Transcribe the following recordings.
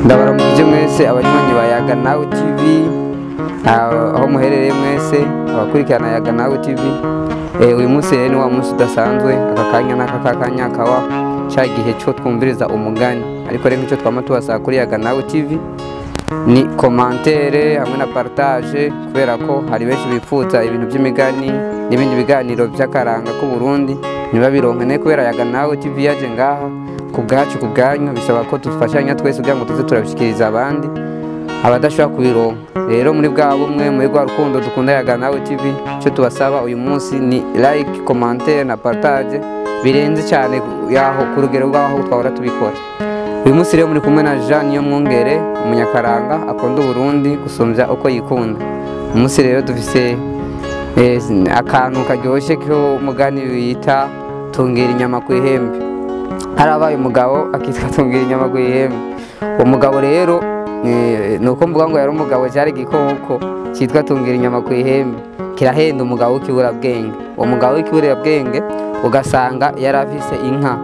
Ndabaramukije mwese abanywanyi ba Yaga Nawe TV, aho muherereye mwese abakurikirana Yaga Nawe TV. Uyu munsi rero ni wa munsi udasanzwe, aka kanya n'akakanya kawa cya gihe cyo twumviriza umugani. Ariko rero icyo twama tubasaba kuri Yaga Nawe TV ni commentaire hamwe na partage, kubera ko hari benshi bifuza ibintu by'imigani n'ibindi biganiro by'akaranga ku Burundi niba bironkane, kubera Yaga Nawe TV yaje ngaha kubwacu kubwanyu, bisaba ko dufashanya twese kugira ngo tuze turabishikiriza abandi abadashobora kubironka. Rero muri bwa bumwe muri rwa rukundo dukunda Yaga Nawe TV, cyo tubasaba uyu munsi ni like, commentaire na partage birenze cyane yaho ku rugero rwaho twahora tubikora. Uyu munsi rero muri kumwe na Jean Niyomwungere, umunyakaranga akunda Burundi gusumbya uko yikunda. Umunsi rero dufise akantu karyoshye ko mugani bita tungira inyama ku ihembe. Harabaye umugabo akitwa tungira inyama ku ihembe. Uwo mugabo rero nuko mvuga ngo yari umugabo cyari gikoko cyitwa tungira inyama ku ihembe, kirahenda umugabo w'ikiburabwenge. Uwo mugabo w'ikiburabwenge ugasanga yari afise inka.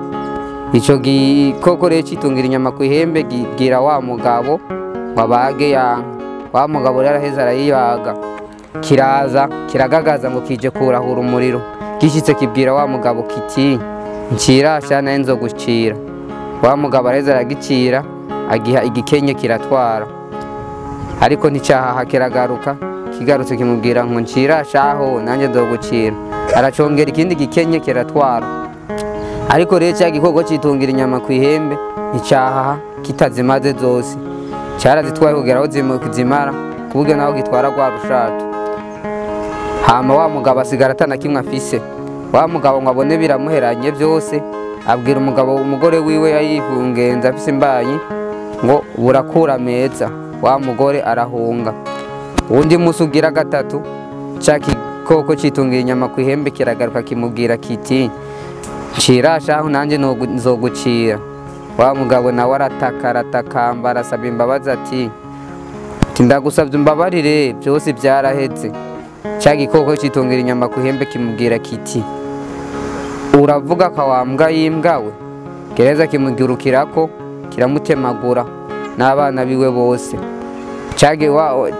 Ico gikoko rero citungira inyama ku ihembe gigira wa mugabo wabage yanka. Wa mugabo rero araheza arayibaga, kiraza kiragagaza ngo kije kurahura umuriro. Gishitse kibwira wa mugabo kiti ncirasha naye nzogucira. Wa mugabo araheza aragicira, agiha igikenye kiratwara. Ariko nticahaha kiragaruka, kigarutse kimubwira ngo ncirashaho nanjye nzogucira. Aracongera ikindi gikenye kiratwara. Ariko rero cya gikoko citungira inyama ku ihembe nticahaha, kitazimaze zose. Carazitwaye kugera aho zimara, kuburyo naho gitwara rwa rushato. Hama wa mugabo asigara atana kimwe afise. Wa mugabo ngo abone biramuheranye byose, abwira umugore wiwe yayivungenza afise imbanyi ngo burakura meza. Wa mugore arahunga. Undi musi ugira gatatu, cya gikoko citungira inyama ku ihembe kiragaruka kimubwira kiti ncirashaho nanjye nzogucira. Wa mugabo nawe aratakamba arasaba imbabazi ati ndagusabye umbabarire byose byaraheze. Cya gikoko citungira inyama ku ihembe kimubwira kiti uravuga ko wambwa yimbwawe. Gereza kimugurukirako kiramutemagura n'abana biwe bose.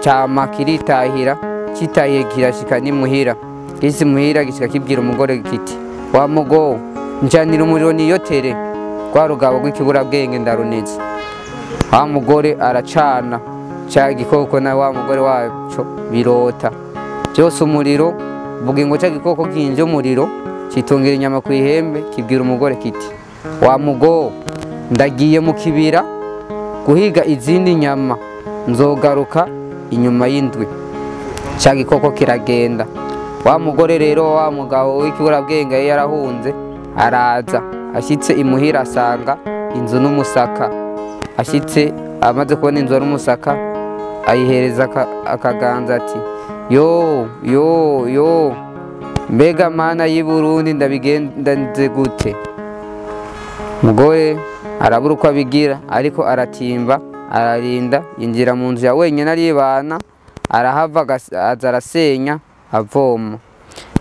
Cyama kiritahira, kitahiye kirashika nimuhira. Gisi muhira gishika kibwira umugore kiti wa mugo njanira umuriro niyotere, kwa rugabo rw'ikiburabwenge ndarunize. Wa mugore aracana, cya gikoko na wa mugore waco birota byose umuriro. Vuga ngo cya gikoko kinje umuriro citungira inyama ku ihembe kibwira umugore kiti wa mugo ndagiye mu kibira guhiga izindi nyama, nzogaruka inyuma y'indwi. Cya gikoko kiragenda. Wa mugore rero wa mugabo w'ikiburabwenge yarahunze, araza ashitse imuhira asanga inzu n'umusaka. Ashitse amaze kubona inzu n'umusaka ayihereza akaganza ati yo mbega mana y'i Burundi ndabigendanze gute. Mugore arabura uko abigira, ariko aratimba ararinda yinjira mu nzu ya wenyine aribana, arahava aza arasenya avoma.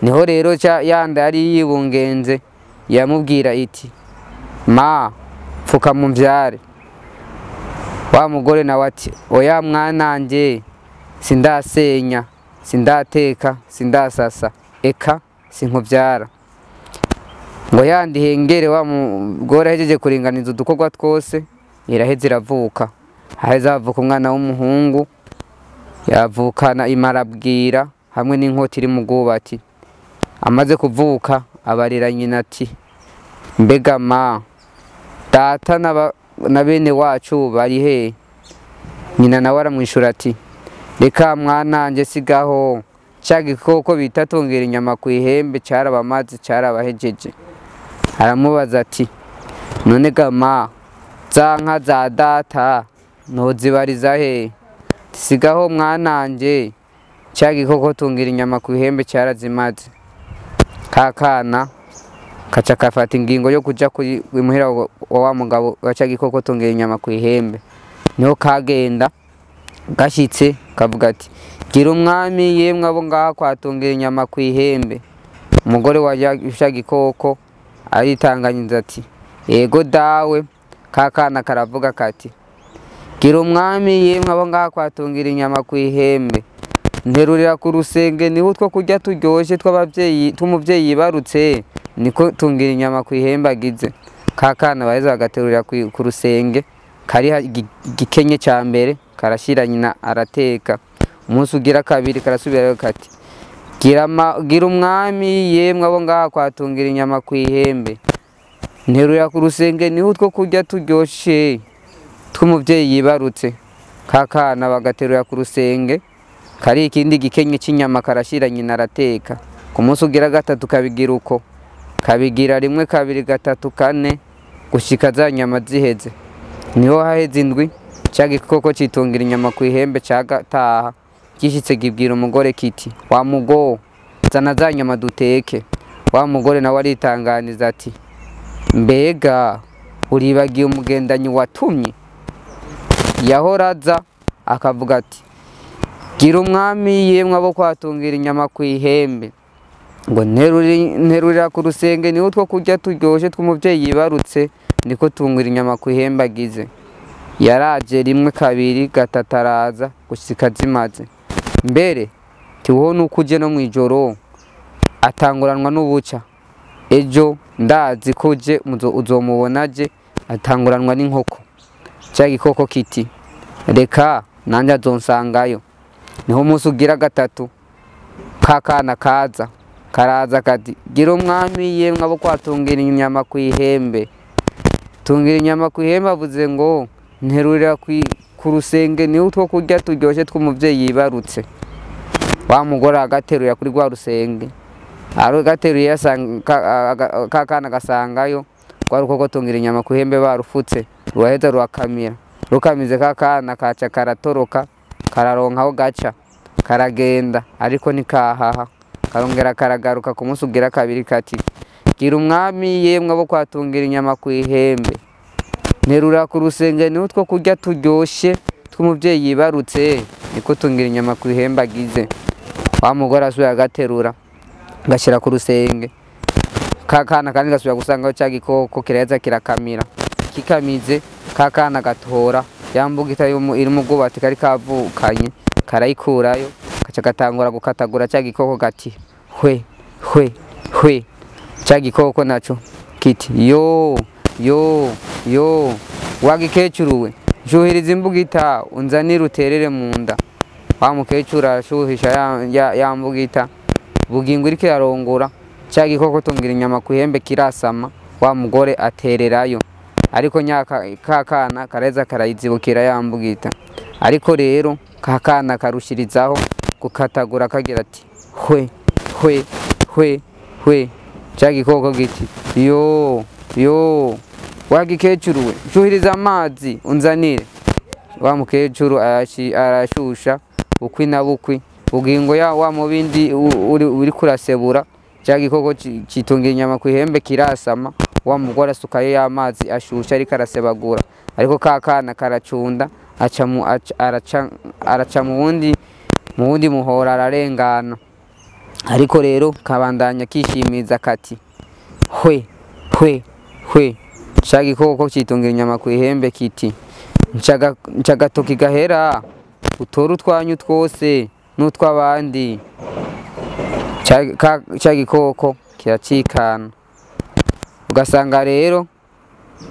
Niho rero yanda yari yibungenze yamubwira iti ma pfuka mu mvyare. Wa mugore nawe ati oya mwananje sindasenya sindateka sindasasa eka sinkuvyara. Ngo yandi hengere wa mugore ahejeje kuringaniza udukorwa twose, iraheze iravuka. Haheze havuka umwana w'umuhungu, yavukana imarabwira hamwe n'inkota iri mu bwubati. Amaze kuvuka abarira nyina ati mbega ma data na bene wacu bari he? Nyina nawe aramwishura ati reka mwananje sigaho, cya gikoko bita tungira inyama ku ihembe cyarabamaze cyarabahejeje. Aramubaza ati none gama za nka za data nozibariza he? Sigaho mwananje cya gikoko tungira inyama ku ihembe cyarazimaze. Kakana kaca kafata ingingo yo kuja muhira wa mugabo gaca gikoko tungira inyama ku ihembe. Niho kagenda gashitse kavuga ati gira umwami yemwe abo ngaha kwatungira inyama ku ihembe. Umugore wa cya gikoko aritanganyiza ati yego dawe. Kakana karavuga kati gira umwami yemwe abo ngaha kwatungira inyama ku ihembe. Nterurira ku rusenge niho utwo kurya turyoshye tw'umuvyeyi yibarutse niko tungira inyama ku ihembe agize. Kakana baheza bagaterurira ku rusenge kari gikenye ca mbere karashira nyina arateka. Umunsi ugira kabiri karasubirayo kati gira umwami yemwe abo ngaha kwatungira inyama ku ihembe. Nterurira ku rusenge niho utwo kurya turyoshye tw'umuvyeyi yibarutse. Kakana bagaterurira ku rusenge kari ikindi gikenye c'inyama karashira nyina arateka. Ku munsi ugira gatatu kabigira uko, kabigira rimwe kabiri gatatu kane gushika za nyama ziheze. Niho haheze indwi cya gikoko citungira inyama ku ihembe cagataha. Gishitse gibwira umugore kiti wa mugo zana za nyama duteke. Wa mugore nawe aritanganiza ati mbega uribagiye umugendanyi watumye? Yahoraza akavuga ati gira umwami yemwe abo kwatungira inyama ku ihembe. Ngo nterurira ku rusenge niho utwo kurya turyoshye tw'umuvyeyi yibarutse niko tungira inyama ku ihembe agize. Yaraje rimwe kabiri gatatu araza gushika zimaze. Mbere tiwo nukuje no mwijoro atanguranwa n'ubuca. Ejo ndazi koje uzomubonaje atanguranwa n'inkoko. Cya gikoko kiti reka nanje azonsangayo. Niho umunsi ugira gatatu kakana karaza kati gira umwami yemwe abo kwatungira inyama ku ihembe. Tungira inyama ku ihembe avuze ngo nterurira ku rusenge niho utwo kurya turyoshye tw'umuvyeyi yibarutse. Wa mugore agaterurira kuri rwa rusenge gateruye kakana gasangayo rwa rukoko tungira inyama ku ihembe barufutse. Ruheza ruakamira rukamize kakana kaca karatoroka kararonka aho gaca karagenda ariko nikahaha. Karongera karagaruka ku munsi ugira kabiri kati gira umwami yemwe abo kwatungira inyama ku ihembe. Nterura ku rusenge niho utwo kurya turyoshye tw'umuvyeyi yibarutse niko tungira inyama ku ihembe agize. Wa mugore asubira agaterura gashira ku rusenge. Kakana kandi gasubira gusangaho cya gikoko kiraheza kirakamira. Kikamize kakana gatora yambugita iri mu bwubati kari kavukanye karayikurayo gaca gatangura gukatagura cya gikoko gati hwe hwe hwe. Cya gikoko naco kiti yo wagikecuruwe shuhiriza imbugita unzanire uterere mu nda. Wa mukecuru arashuhisha yambugita bugingo iriko yarongora. Cya gikoko tungira inyama ku ihembe kirasama. Wa mugore atererayo ariko kakana kareza karayizibukira yambugita. Ariko rero kakana karushirizaho gukatagura kagira ati hwe hwe hwe hwe. Cya gikoko giti yo wagikecuruwe shuhiriza amazi unzanire. Wa mukecuru arashusha bukwi na bukwi bugingo wa mubindi uri kurasebura. Cya gikoko citungira inyama ku ihembe kirasama. Wa mugore asukayo y'amazi ashusha ariko arasebagura ariko kakana karacunda araca mu wundi muhora ararengana. Ariko rero kabandanya kishimiza kati hwe hwe hwe. Cya gikoko citungira inyama ku ihembe kiti ncagatoki gahera utora utwanyu twose n'utw'abandi. Cya gikoko kiracikana. Ugasanga rero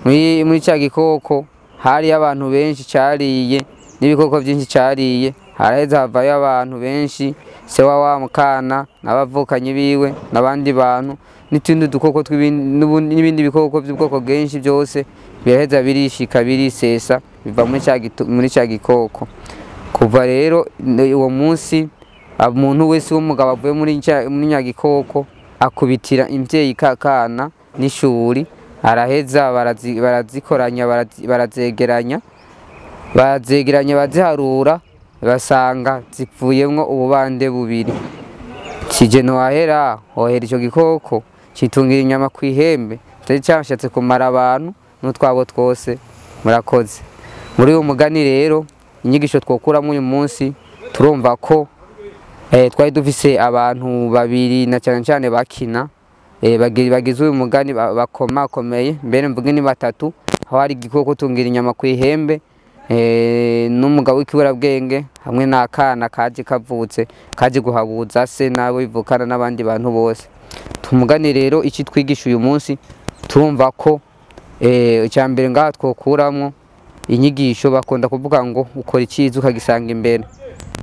muri cya gikoko hari abantu benshi cariye n'ibikoko byinshi cariye. Haraheza havayo abantu benshi se wa mukana n'abavukanyi biwe n'abandi bantu n'itundi dukoko n'ibindi bikoko by'ubwoko bwinshi byose biraheza birishika birisesa biva muri cya gikoko. Kuva rero uwo munsi umuntu wese w'umugabo avuye muri nya gikoko akubitira imvyeyi kakana n'ishuri araheza barazikoranya barazegeranya baziharura basanga zivuyemwo ububande bubiri. Kije nohera hohera ico gikoko citungira inyama kwihembe cyari cyashatse kumara abantu n'utwabo twose. Murakoze. Muri uyu mugani rero inyigisho twokuramo uyu munsi turumva ko twari dufise abantu babiri na cyane bakina bagize uyu mugani bakomakomeye, mbere mvuge ni batatu. Aho hari igikoko tungira inyama kwihembe n'umugabo w'ikiburabwenge hamwe n'akana kaje kavutse kaje guhabuza se nabo bivukana n'abandi bantu bose. Tumugani rero iki twigisha uyu munsi turumva ko icyambere ngaha twokuramo inyigisho bakunda kuvuga ngo ukora icyiza ukagisanga imbere.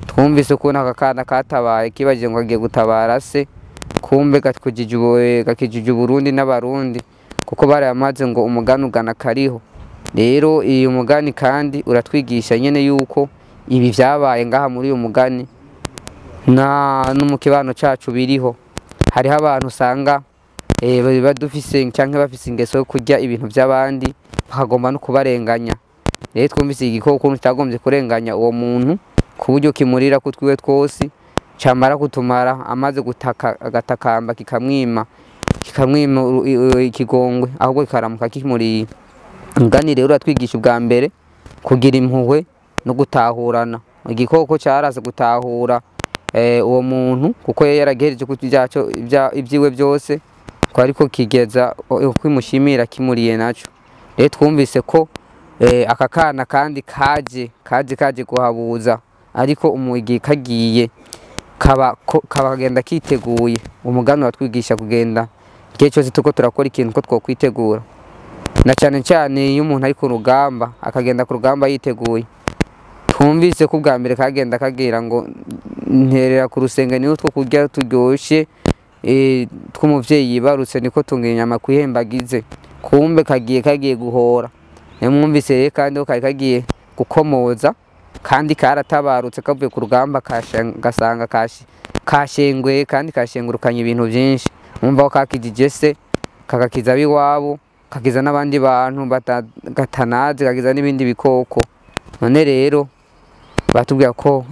Twumvise ko aka kana katabaye kibaje ngo agiye gutabara se, kumbe gakijije Burundi n'abarundi kuko bari amaze ngo umugani ugana kariho. Rero uyu mugani kandi uratwigisha nyene yuko ibi vyabaye ngaha muri uyu mugani no mu kibano cacu biriho. Hariho abantu usanga badufise canke bafise ingeso yo kurya ibintu vy'abandi bakagomba no kubarenganya. Rero twumvise igikoko ukuntu cyagombye kurenganya uwo muntu ku buryo kimurira ku twiwe twose, camara kutumara amaze gutaka agatakamba kikamwima ikigongwe ahubwo kikaramuka kimuriye. Mugani rero uratwigisha ubwa mbere kugira impuhwe no gutahurana. Igikoko cyaraze gutahura uwo muntu kuko yaragereje kutyaco ibyiwe byose ko ariko kigeza kwimushimira kimuriye naco. Rero twumvise ko aka kana kandi kaje kuhabuza, ariko umwigi kagiye kabagenda kiteguye. Umugani watwigisha kugenda igihe cyose tuko turakora ikintu ko twokwitegura, na cyane iyo umuntu ari ku rugamba akagenda ku rugamba yiteguye. Twumvise ko ubwa mbere kagenda kagira ngo nterera ku rusenge niho two kurya turyoshe tw'umuvyeyi yibarutse niko tungira inyama kwihembagize, kumbe kagiye guhora. Mwumvise rero kandi ko kagiye gukomoza kandi karatabarutse kavuye ku rugamba gasanga kashengwe kandi kashengurukanye ibintu byinshi. Mwumva ko kakijije se kagakiza biwabo, kagiza n'abandi bantu gatanaze, kagiza n'ibindi bikoko. None rero batubwira ko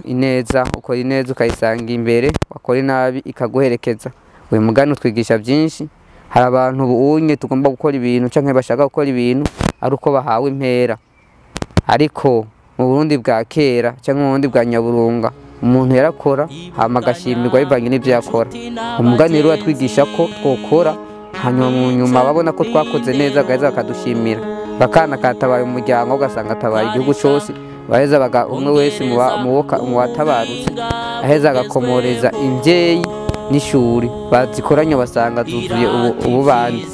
ukora ineza ukayisanga imbere, wakora inabi ikaguherekeza. Uyu mugani utwigisha byinshi. Hari abantu bunye tugomba gukora ibintu canke bashaka gukora ibintu ari uko bahawe impera, ariko mu Burundi bwa kera canke mu Burundi bwa Nyaburunga umuntu yarakora hama agashimirwa bivanye n'ivyo yakora. Umugani rero atwigisha ko twokora hanyuma mu nyuma babona ko twakoze neza gaheza bakadushimira. Bakana katabaye umuryango ugasanga atabaye igihugu cyose, baheza umwe wese mu watabarutse aheza agakomoreza imvyeyi n'ishuri bazikoranye basanga zuzuye ububandi.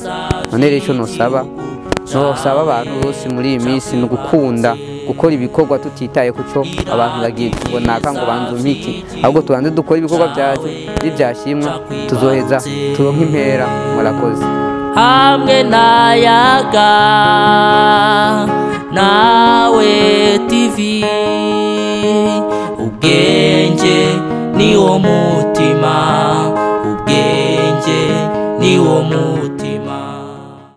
None rero ico nosaba abantu bose muri iyi minsi no gukunda gukora ibikorwa tutitaye kuco abantu bagiye kubonaka ngo banzumiki, ahubwo tubanze dukora ibikorwa byacu n'ivyashimwa tuzoheza turonka impera. Murakoze. Hamwe nayaga nawe TV ubwenge ni wo